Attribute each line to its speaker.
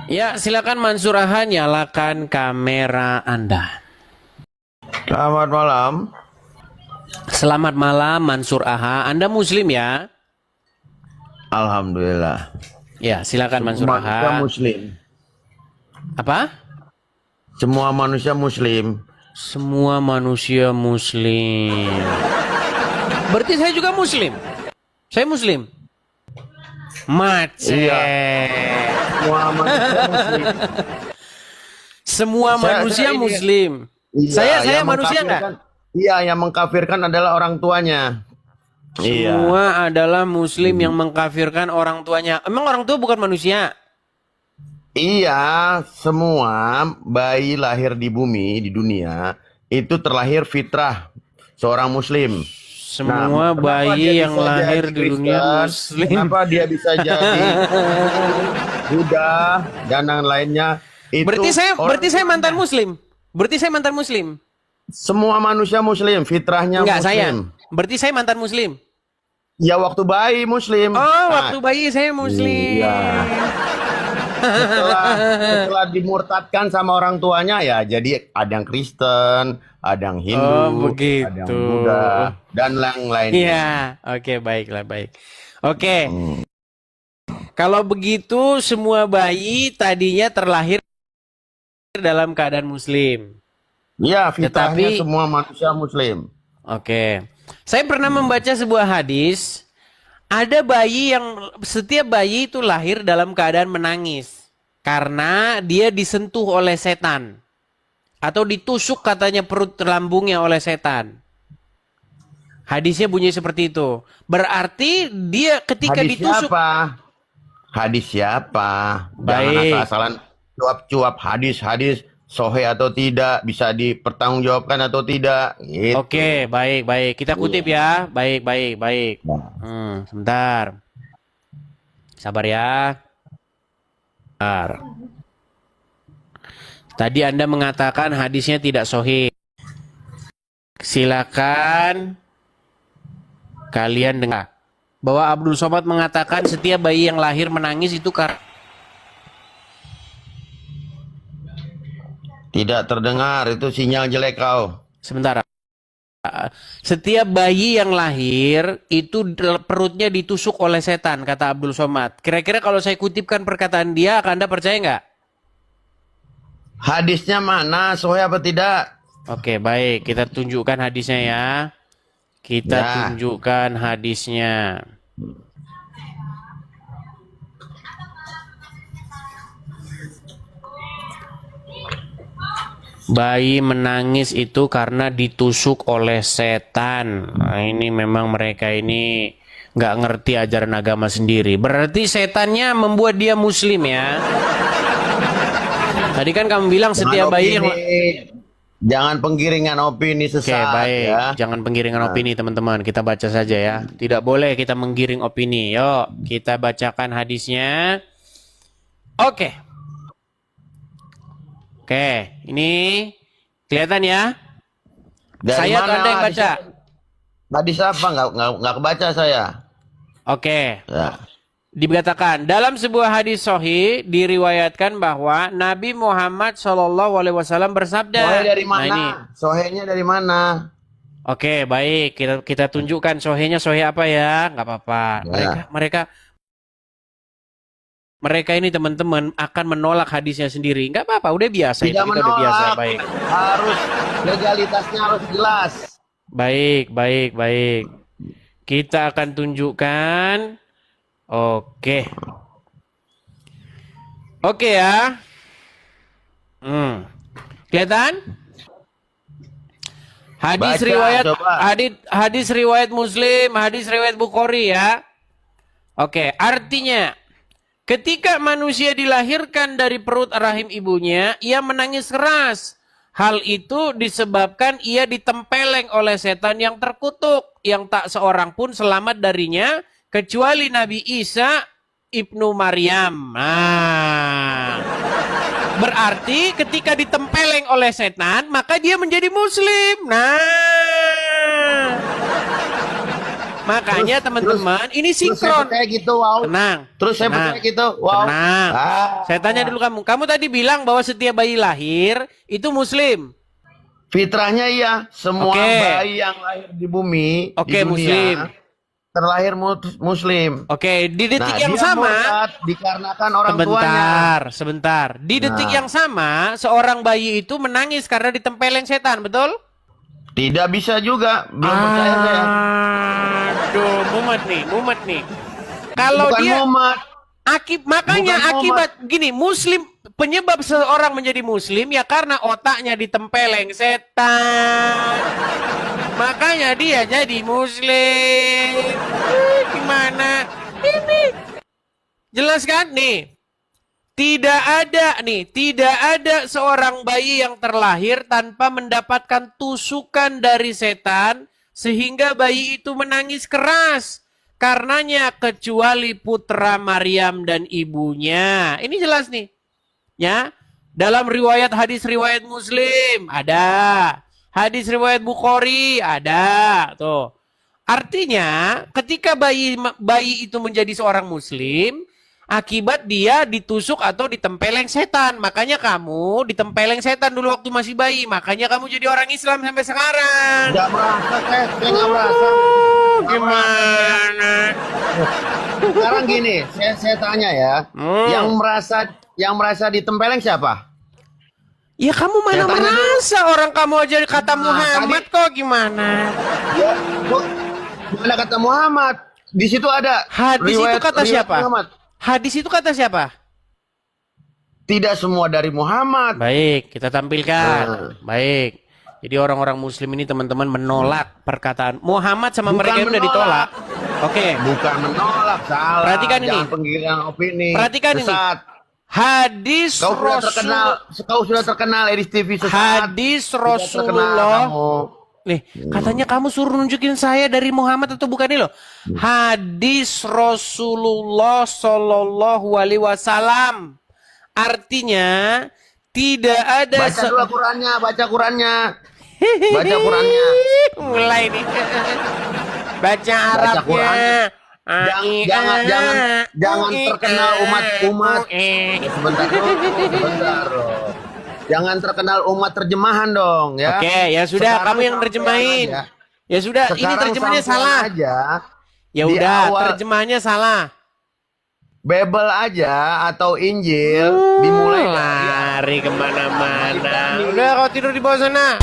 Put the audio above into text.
Speaker 1: Ya, silakan Mansur Aha, nyalakan kamera Anda.
Speaker 2: Selamat malam.
Speaker 1: Selamat malam Mansur Aha. Anda Muslim ya?
Speaker 2: Alhamdulillah.
Speaker 1: Ya, silakan Mansur
Speaker 2: Semua manusia
Speaker 1: Aha.
Speaker 2: Muslim.
Speaker 1: Apa?
Speaker 2: Semua manusia Muslim.
Speaker 1: Semua manusia Muslim. Berarti saya juga Muslim. Saya Muslim. Macet.
Speaker 2: Iya. Semua manusia Muslim.
Speaker 1: Semua manusia
Speaker 2: ini-
Speaker 1: Muslim.
Speaker 2: Iya,
Speaker 1: Saya
Speaker 2: yang
Speaker 1: manusia nggak?
Speaker 2: mengkafirkan- Iya, yang mengkafirkan adalah orang tuanya. Iya.
Speaker 1: Semua adalah Muslim yang mengkafirkan orang tuanya. Emang orang tua bukan manusia?
Speaker 2: Iya, semua bayi lahir di bumi, di dunia, itu terlahir fitrah seorang Muslim.
Speaker 1: Semua
Speaker 2: kenapa
Speaker 1: bayi
Speaker 2: dia
Speaker 1: yang
Speaker 2: bisa
Speaker 1: lahir
Speaker 2: jadi
Speaker 1: di dunia
Speaker 2: Kristen?
Speaker 1: Muslim.
Speaker 2: Kenapa dia bisa jadi Buddha dan yang lainnya? Itu
Speaker 1: Berarti
Speaker 2: orang
Speaker 1: saya mantan
Speaker 2: tuanya.
Speaker 1: Muslim. Berarti saya mantan Muslim.
Speaker 2: Semua manusia Muslim, fitrahnya
Speaker 1: Enggak, saya.
Speaker 2: Muslim.
Speaker 1: Berarti saya mantan Muslim.
Speaker 2: Ya waktu bayi Muslim.
Speaker 1: Oh,
Speaker 2: Nah,
Speaker 1: waktu bayi saya Muslim.
Speaker 2: Iya. setelah dimurtadkan sama orang tuanya ya, jadi ada yang Kristen, ada yang Hindu,
Speaker 1: Oh,
Speaker 2: ada yang
Speaker 1: begitu.
Speaker 2: Buddha, dan yang lainnya.
Speaker 1: Iya, oke, baiklah, baik. Oke. Kalau begitu semua bayi tadinya terlahir dalam keadaan Muslim.
Speaker 2: Ya, fitrahnya
Speaker 1: Tetapi-
Speaker 2: semua manusia Muslim.
Speaker 1: Oke. Saya pernah membaca sebuah hadis, ada bayi yang setiap bayi itu lahir dalam keadaan menangis karena dia disentuh oleh setan atau ditusuk katanya perut lambungnya oleh setan. Hadisnya bunyi seperti itu. Berarti dia ketika
Speaker 2: Hadis
Speaker 1: ditusuk
Speaker 2: siapa? Hadis siapa? Jangan
Speaker 1: Baik.
Speaker 2: asal-asalan cuap-cuap hadis-hadis sohe atau tidak, bisa dipertanggungjawabkan atau tidak. Gitu.
Speaker 1: Oke, baik, baik. Kita kutip ya. Baik, baik, baik. Sebentar. Sabar ya. Sabar. Tadi Anda mengatakan hadisnya tidak sahih. Silakan kalian dengar bahwa Abdul Somad mengatakan setiap bayi yang lahir menangis itu karena
Speaker 2: Tidak terdengar, itu sinyal jelek kau.
Speaker 1: sebentar. Setiap bayi yang lahir itu perutnya ditusuk oleh setan, kata Abdul Somad. Kira-kira kalau saya kutipkan perkataan dia, akan Anda percaya nggak?
Speaker 2: Hadisnya mana? Sohe apa tidak?
Speaker 1: Oke, baik. Kita tunjukkan hadisnya ya. Kita
Speaker 2: Ya.
Speaker 1: tunjukkan hadisnya. Bayi menangis itu karena ditusuk oleh setan. Nah, ini memang mereka ini nggak ngerti ajaran agama sendiri. Berarti setannya membuat dia muslim ya. Tadi kan kamu bilang setiap bayi yang...
Speaker 2: Jangan penggiringan opini
Speaker 1: Oke,
Speaker 2: sesat
Speaker 1: baik.
Speaker 2: ya.
Speaker 1: Jangan penggiringan opini, teman-teman. Kita baca saja ya. Tidak boleh kita menggiring opini. Yuk, kita bacakan hadisnya. Oke. Oke, ini kelihatan ya?
Speaker 2: Dari
Speaker 1: Saya atau
Speaker 2: mana
Speaker 1: Anda yang
Speaker 2: hadis-
Speaker 1: baca?
Speaker 2: Hadis apa? Nggak kebaca saya.
Speaker 1: Oke.
Speaker 2: Ya.
Speaker 1: Dikatakan dalam sebuah hadis sahih diriwayatkan bahwa Nabi Muhammad SAW bersabda.
Speaker 2: Sohe dari
Speaker 1: Nah,
Speaker 2: mana?
Speaker 1: ini.
Speaker 2: Sohenya dari mana?
Speaker 1: Oke, baik. Kita tunjukkan sohenya sohe apa ya? Nggak apa-apa.
Speaker 2: Ya.
Speaker 1: Mereka ini teman-teman akan menolak hadisnya sendiri. Nggak apa-apa, udah biasa.
Speaker 2: Tidak
Speaker 1: Itu kita udah biasa.
Speaker 2: menolak.
Speaker 1: Baik.
Speaker 2: Harus legalitasnya harus jelas.
Speaker 1: Baik, baik, baik. Kita akan tunjukkan. Oke. Oke ya. Kelihatan? Hadis
Speaker 2: Baca,
Speaker 1: riwayat
Speaker 2: coba.
Speaker 1: hadis riwayat Muslim, hadis riwayat Bukhari ya. Oke, artinya ketika manusia dilahirkan dari perut rahim ibunya, ia menangis keras. Hal itu disebabkan ia ditempeleng oleh setan yang terkutuk, yang tak seorang pun selamat darinya kecuali Nabi Isa ibnu Maryam. Nah, berarti ketika ditempeleng oleh setan, maka dia menjadi Muslim. Nah, Makanya teman-teman, ini
Speaker 2: Terus saya
Speaker 1: sinkron.
Speaker 2: percaya gitu, wow.
Speaker 1: Tenang.
Speaker 2: Terus saya
Speaker 1: tenang,
Speaker 2: percaya gitu, wow.
Speaker 1: Tenang.
Speaker 2: Ah.
Speaker 1: Saya tanya dulu kamu. Kamu tadi bilang bahwa setiap bayi lahir itu muslim.
Speaker 2: Fitrahnya iya, semua
Speaker 1: Oke.
Speaker 2: bayi yang lahir di bumi,
Speaker 1: Oke,
Speaker 2: di dunia,
Speaker 1: muslim.
Speaker 2: terlahir muslim.
Speaker 1: Oke, di detik
Speaker 2: Nah,
Speaker 1: yang
Speaker 2: dia
Speaker 1: sama,
Speaker 2: murtad dikarenakan orang tuanya.
Speaker 1: sebentar. Di detik
Speaker 2: Nah.
Speaker 1: yang sama, seorang bayi itu menangis karena ditempeleng setan, betul?
Speaker 2: Tidak bisa juga, belum percaya saya.
Speaker 1: Aduh, mumet nih. Kalau
Speaker 2: Bukan
Speaker 1: dia
Speaker 2: mumet.
Speaker 1: makanya
Speaker 2: Bukan
Speaker 1: akibat gini, muslim penyebab seorang menjadi muslim ya karena otaknya ditempeleng setan. Makanya dia jadi muslim. Gimana? Ini jelas kan nih? Tidak ada seorang bayi yang terlahir tanpa mendapatkan tusukan dari setan sehingga bayi itu menangis keras. Karenanya kecuali putra Maryam dan ibunya. Ini jelas nih. Ya, dalam hadis riwayat Muslim ada. Hadis riwayat Bukhari ada. Tuh. Artinya, ketika bayi itu menjadi seorang muslim, akibat dia ditusuk atau ditempeleng setan. Makanya kamu ditempeleng setan dulu waktu masih bayi. Makanya kamu jadi orang Islam sampai sekarang.
Speaker 2: Nggak merasa, saya nggak merasa.
Speaker 1: Gimana?
Speaker 2: Sekarang gini, saya tanya ya, yang merasa ditempeleng siapa?
Speaker 1: Ya kamu mana
Speaker 2: Saya tanya
Speaker 1: merasa orang kamu aja kata Muhammad kok gimana?
Speaker 2: Ya, mana kata Muhammad? Di situ ada
Speaker 1: Hadis itu kata
Speaker 2: riwayat
Speaker 1: siapa?
Speaker 2: Muhammad.
Speaker 1: Hadis itu kata siapa?
Speaker 2: Tidak semua dari Muhammad.
Speaker 1: Baik, kita tampilkan. Baik. Jadi orang-orang muslim ini teman-teman menolak perkataan Muhammad sama
Speaker 2: Bukan
Speaker 1: mereka yang udah
Speaker 2: menolak.
Speaker 1: ditolak. Oke.
Speaker 2: Bukan menolak, salah.
Speaker 1: Perhatikan ini.
Speaker 2: Jangan penggiringan opini.
Speaker 1: Perhatikan ini.
Speaker 2: Sesat.
Speaker 1: Hadis
Speaker 2: Kau sudah terkenal Edis TV sesat.
Speaker 1: Hadis
Speaker 2: Sudah terkenal
Speaker 1: Rasulullah.
Speaker 2: kamu.
Speaker 1: Nih, katanya kamu suruh nunjukin saya dari Muhammad atau bukan ini loh. Hadis Rasulullah Shallallahu Alaihi Wasallam. Artinya tidak ada
Speaker 2: Baca dulu Qurannya, baca Qurannya. Baca Qurannya.
Speaker 1: Mulai nih. Baca Arabnya.
Speaker 2: Qurannya. Jangan terkenal umat. Sebentar dong. Jangan terkenal umat terjemahan dong ya.
Speaker 1: Oke, ya sudah
Speaker 2: Sekarang
Speaker 1: kamu yang terjemahin.
Speaker 2: aja.
Speaker 1: Ya sudah, ini
Speaker 2: Sekarang
Speaker 1: terjemahnya
Speaker 2: sampean
Speaker 1: salah.
Speaker 2: Aja,
Speaker 1: Ya
Speaker 2: di
Speaker 1: udah,
Speaker 2: awal
Speaker 1: terjemahnya salah.
Speaker 2: Bible aja atau Injil dimulai dari
Speaker 1: Lari kemana-mana. Udah kau tidur di bawah sana.